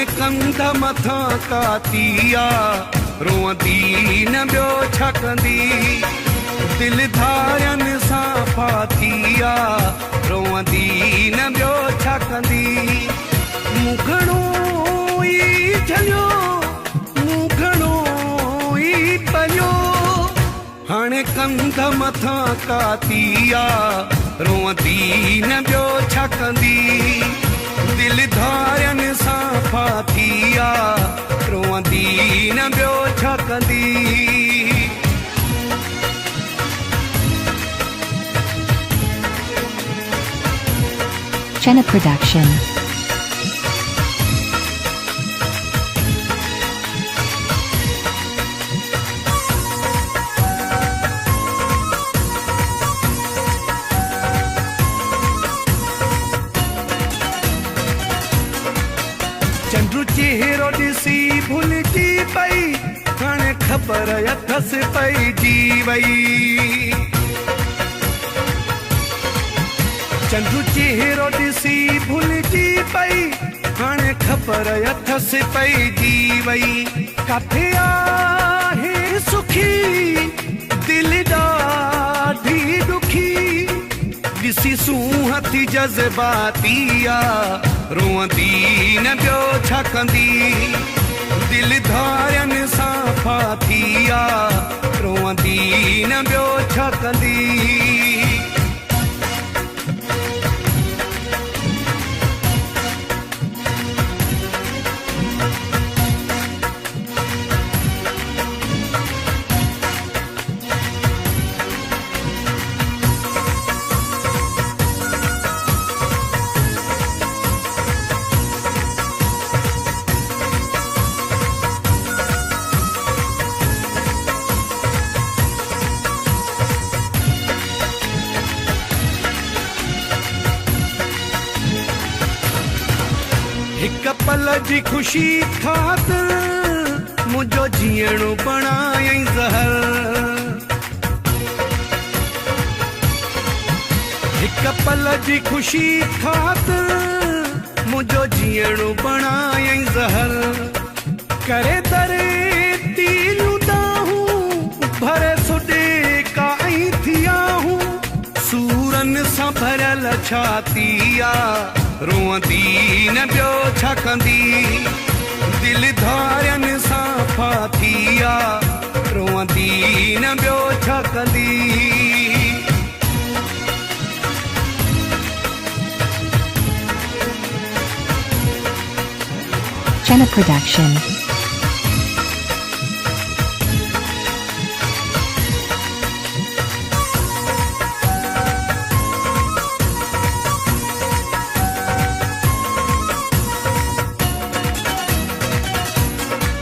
हाणे कंध मथां कातिया रोअंदी न ॿियो छा कंदी दिल धारनि सां फातिया रोअंदी न ॿियो छा कंदी मूं घणो ई झलियो मूं घणो ई पलियो हाणे कंध मथां कातिया रोअंदी न ॿियो छा कंदी दिल धारनि सां फातिया रोअंदी न ॿियो छा कंदी Jenna Production. चंद्र चेहरो ॾिसी भुलिजी पई हाणे ख़बर अथसि पइजी वई चंद्र चेहरो ॾिसी भुलिजी पई हाणे ख़बर अथसि पइजी वई किथे आहे सुखी दिल ॾाढी ॾुखी ॾिसी सूंहं थी जज़्बातिया रोअंदी न ॿियो छा कंदी दिल धारनि सां फातिया रोअंदी न ॿियो छा कंदी हिक पल जी खुशी खातिर मुंहिंजो जीअणो बणायई ज़हर हिक पल जी खुशी खातिर मुंहिंजो जीअणो बणायई ज़हर करे दरे तीलूं दाहूं भरे सुॾे काई थिया हूं सूरनि सां भरियल छातिया रोअंदी न ॿियो छा कंदी दिल धारनि सां फातिया रोअंदी न ॿियो छा कंदी Jenna Production.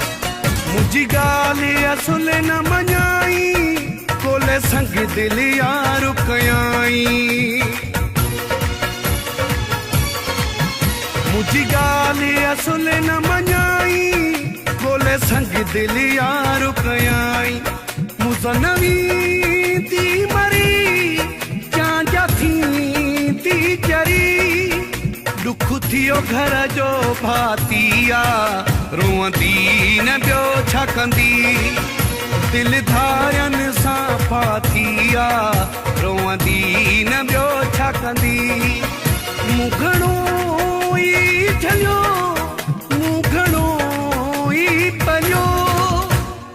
मुंहिंजी ॻाल्हि असुल न मञाई कोले संग दिल यार कयाई मुंहिंजी ॻाल्हि असुल न मञाई कोले संग दिल यार कयाई मुज़नवी थी मरी जांजा थी चरी दुख थियो घर जो भातिया रोअंदी न ॿियो छा कंदी दिल धारनि सां फातिया रोअंदी न ॿियो छा कंदी मूं घणो ई झलियो मूं घणो ई पलियो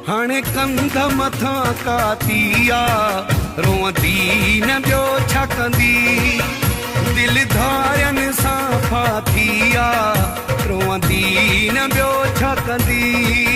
हाणे कंध मथां कातिया रोअंदी न ॿियो छा कंदी दिल धारनि सां फातिया रोअंदी न ॿियो छा कंदी